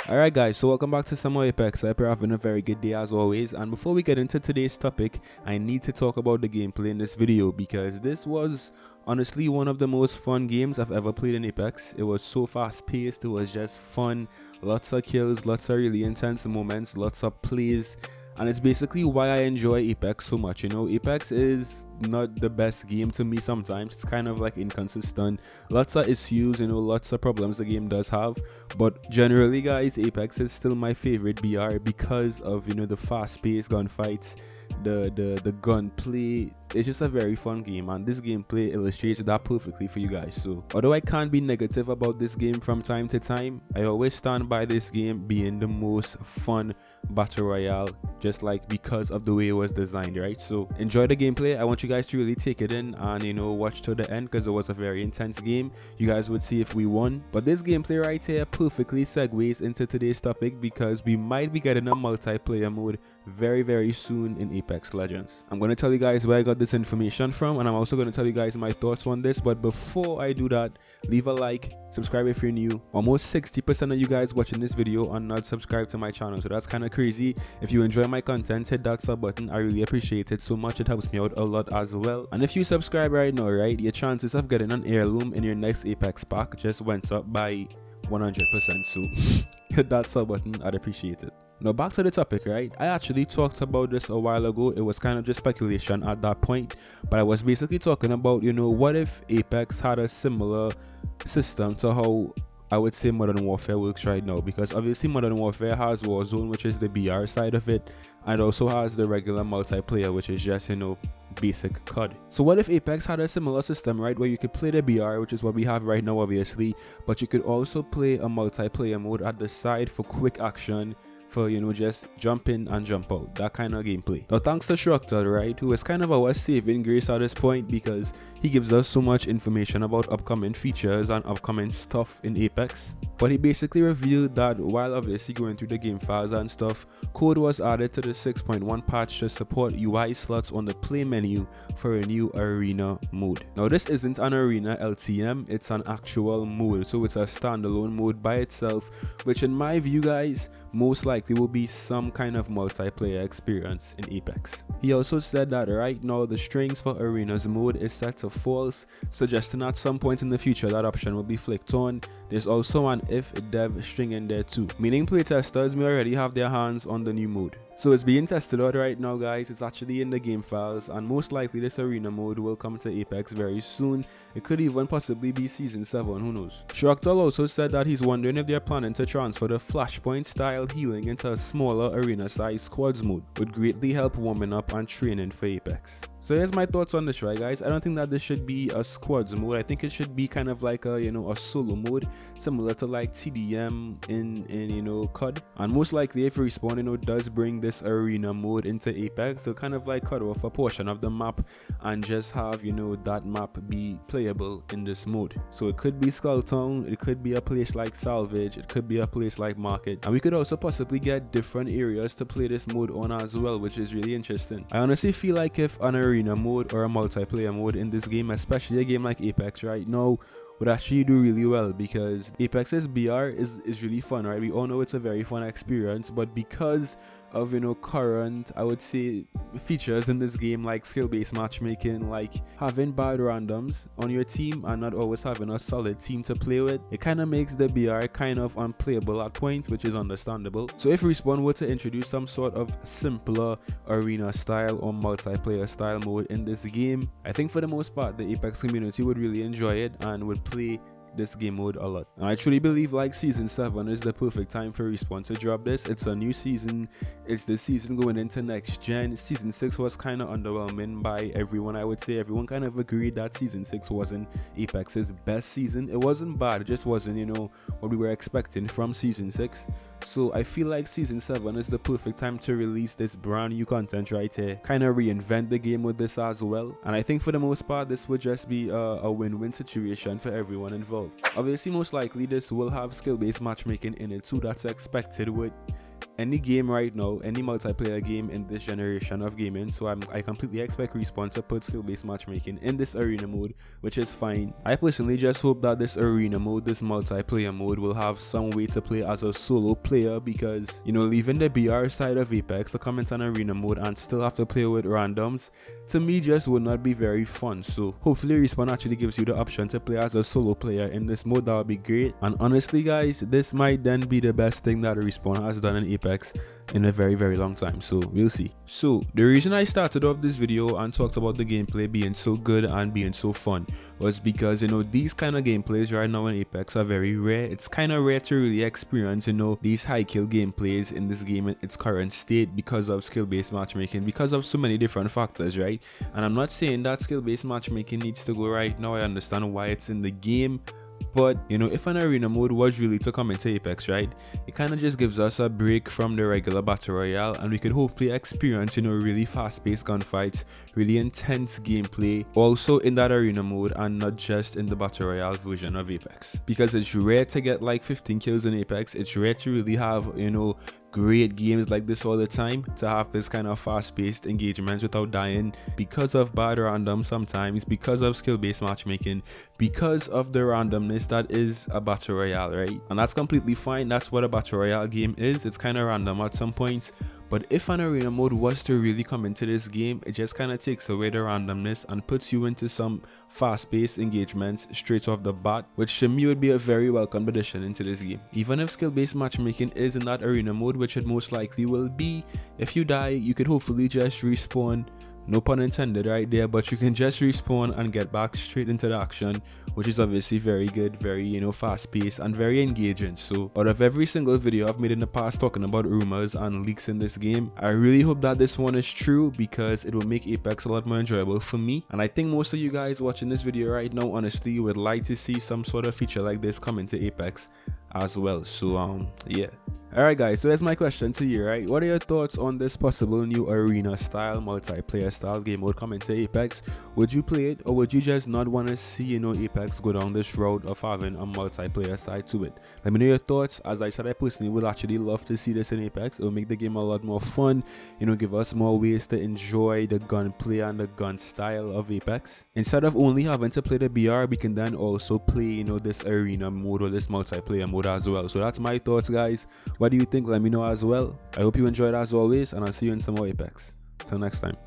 Alright guys, so welcome back to some more Apex. I hope you're having a very good day as always, and before we get into today's topic, I need to talk about the gameplay in this video because this was honestly one of the most fun games I've ever played in Apex. It was so fast paced, it was just fun, lots of kills, lots of really intense moments, lots of plays. And it's basically why I enjoy Apex so much. You know, Apex is not the best game to me sometimes. It's kind of like inconsistent. Lots of issues, you know, lots of problems the game does have. But generally, guys, Apex is still my favorite BR because of, you know, the fast-paced gunfights, the gunplay. It's just a very fun game, and this gameplay illustrates that perfectly for you guys. So although I can't be negative about this game from time to time, I always stand by this game being the most fun battle royale, just like because of the way it was designed, right? So enjoy the gameplay. I want you guys to really take it in and, you know, watch to the end because it was a very intense game. You guys would see if we won. But this gameplay right here perfectly segues into today's topic because we might be getting a multiplayer mode very soon in Apex Legends. I'm going to tell you guys where I got this information from, and I'm also going to tell you guys my thoughts on this. But before I do that, leave a like, subscribe if you're new. Almost 60% of you guys watching this video are not subscribed to my channel, so that's kind of crazy. If you enjoy my content, hit that sub button. I really appreciate it so much. It helps me out a lot as well. And if you subscribe right now, right, your chances of getting an heirloom in your next Apex pack just went up by 100%. So hit that sub button. I'd appreciate it. Now back to the topic, right? I actually talked about this a while ago. It was kind of just speculation at that point, but I was basically talking about, you know, what if Apex had a similar system to how I would say Modern Warfare works right now, because obviously Modern Warfare has Warzone, which is the BR side of it, and also has the regular multiplayer, which is just, you know, basic CUD. So what if Apex had a similar system, right, where you could play the BR, which is what we have right now obviously, but you could also play a multiplayer mode at the side for quick action, for, you know, just jump in and jump out, that kind of gameplay. Now thanks to Shructal, right, who is kind of our saving grace at this point because he gives us so much information about upcoming features and upcoming stuff in Apex. But he basically revealed that while obviously going through the game files and stuff, code was added to the 6.1 patch to support UI slots on the play menu for a new arena mode. Now this isn't an arena LTM, it's an actual mode, so it's a standalone mode by itself, which in my view, guys, most likely will be some kind of multiplayer experience in Apex. He also said that right now the strings for arenas mode is set to false, suggesting at some point in the future that option will be flicked on. There's also an if dev string in there too, meaning playtesters may already have their hands on the new mode. So it's being tested out right now, guys. It's actually in the game files, and most likely this arena mode will come to Apex very soon. It could even possibly be season 7, who knows. Shructal also said that he's wondering if they're planning to transfer the flashpoint style healing into a smaller arena size squads mode. Would greatly help warming up and training for Apex. So here's my thoughts on this, right, guys? I don't think that this should be a squads mode. I think it should be kind of like a, you know, a solo mode, similar to like TDM in you know, CUD. And most likely if Respawn, you know, does bring this arena mode into Apex, they'll kind of like cut off a portion of the map and just have, you know, that map be playable in this mode. So it could be Skulltown, it could be a place like Salvage, it could be a place like Market, and we could also possibly get different areas to play this mode on as well, which is really interesting. I honestly feel like if an arena mode or a multiplayer mode in this game, especially a game like Apex right now, would actually do really well, because Apex's BR is really fun, right? We all know it's a very fun experience, but because of, you know, current, I would say, features in this game like skill-based matchmaking, like having bad randoms on your team and not always having a solid team to play with, it kind of makes the BR kind of unplayable at points, which is understandable. So if Respawn were to introduce some sort of simpler arena style or multiplayer style mode in this game, I think for the most part the Apex community would really enjoy it and would play this game mode a lot. And I truly believe like season 7 is the perfect time for Respawn to drop this. It's a new season, it's the season going into next gen. Season 6 was kind of underwhelming by everyone. I would say everyone kind of agreed that season 6 wasn't Apex's best season. It wasn't bad, it just wasn't, you know, what we were expecting from season 6. So I feel like season 7 is the perfect time to release this brand new content right here, kind of reinvent the game with this as well. And I think for the most part this would just be a win-win situation for everyone involved. Obviously most likely this will have skill-based matchmaking in it too, that's expected with any game right now, any multiplayer game in this generation of gaming, so I completely expect Respawn to put skill-based matchmaking in this arena mode, which is fine. I personally just hope that this arena mode, this multiplayer mode, will have some way to play as a solo player, because, you know, leaving the BR side of Apex to come into an arena mode and still have to play with randoms, to me just would not be very fun. So hopefully Respawn actually gives you the option to play as a solo player in this mode. That would be great. And honestly guys, this might then be the best thing that Respawn has done in Apex in a very long time, so we'll see. So the reason I started off this video and talked about the gameplay being so good and being so fun was because, you know, these kind of gameplays right now in Apex are very rare. It's kind of rare to really experience, you know, these high kill gameplays in this game in its current state because of skill-based matchmaking, because of so many different factors, right? And I'm not saying that skill-based matchmaking needs to go right now. I understand why it's in the game, but, you know, if an arena mode was really to come into Apex, right, it kind of just gives us a break from the regular Battle Royale, and we could hopefully experience, you know, really fast-paced gunfights, really intense gameplay also in that arena mode, and not just in the Battle Royale version of Apex. Because it's rare to get like 15 kills in Apex. It's rare to really have, you know, great games like this all the time, to have this kind of fast-paced engagements without dying because of bad random sometimes, because of skill-based matchmaking, because of the randomness that is a Battle Royale, right? And that's completely fine. That's what a Battle Royale game is. It's kind of random at some points. But if an arena mode was to really come into this game, it just kind of takes away the randomness and puts you into some fast-paced engagements straight off the bat, which to me would be a very welcome addition into this game. Even if skill-based matchmaking is in that arena mode, which it most likely will be, if you die, you could hopefully just respawn. No pun intended right there, but you can just respawn and get back straight into the action, which is obviously very good, very, you know, fast-paced and very engaging. So out of every single video I've made in the past talking about rumors and leaks in this game, I really hope that this one is true, because it will make Apex a lot more enjoyable for me. And I think most of you guys watching this video right now honestly would like to see some sort of feature like this come into Apex as well. So yeah. Alright guys, so here's my question to you, right? What are your thoughts on this possible new arena style, multiplayer style game mode coming to Apex? Would you play it, or would you just not want to see, you know, Apex go down this route of having a multiplayer side to it? Let me know your thoughts. As I said, I personally would actually love to see this in Apex. It will make the game a lot more fun, you know, give us more ways to enjoy the gunplay and the gun style of Apex. Instead of only having to play the BR, we can then also play, you know, this arena mode or this multiplayer mode as well. So that's my thoughts, guys. What do you think? Let me know as well. I hope you enjoyed as always, and I'll see you in some more Apex. Till next time.